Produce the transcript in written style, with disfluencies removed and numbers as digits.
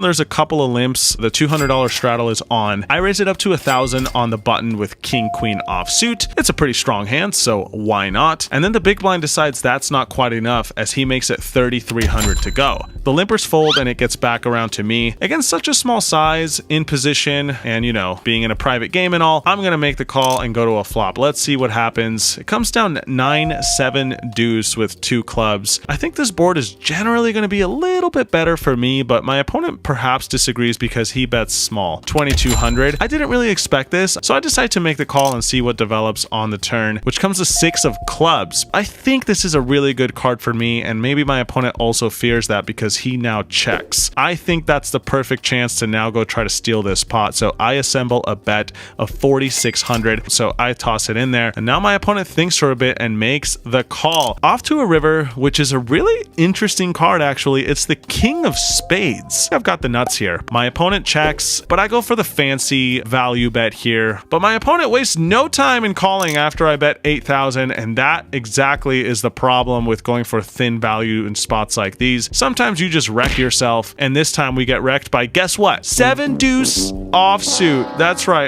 There's a couple of limps. The $200 straddle is on. I raise it up to 1,000 on the button with king queen offsuit. It's a pretty strong hand, so why not? And then the big blind decides that's not quite enough as he makes it 3,300 to go. The limpers fold and it gets back around to me. Against such a small size, in position, and you know, being in a private game and all, I'm gonna make the call and go to a flop. Let's see what happens. It comes down 9-7 deuce with 2 clubs. I think this board is generally gonna be a little bit better for me, but my opponent perhaps disagrees because he bets small. 2,200. I didn't really expect this, so I decide to make the call and see what develops on the turn, which comes to 6 of clubs. I think this is a really good card for me, and maybe my opponent also fears that because he now checks. I think that's the perfect chance to now go try to steal this pot, so I assemble a bet of 4,600, so I toss it in there, and now my opponent thinks for a bit and makes the call. Off to a river, which is a really interesting card actually. It's the king of spades. I've got the nuts here. My opponent checks, but I go for the fancy value bet here. But my opponent wastes no time in calling after I bet 8,000, and that exactly is the problem with going for thin value in spots like these. Sometimes you just wreck yourself, and this time we get wrecked by, guess what? 7 deuce offsuit. That's right.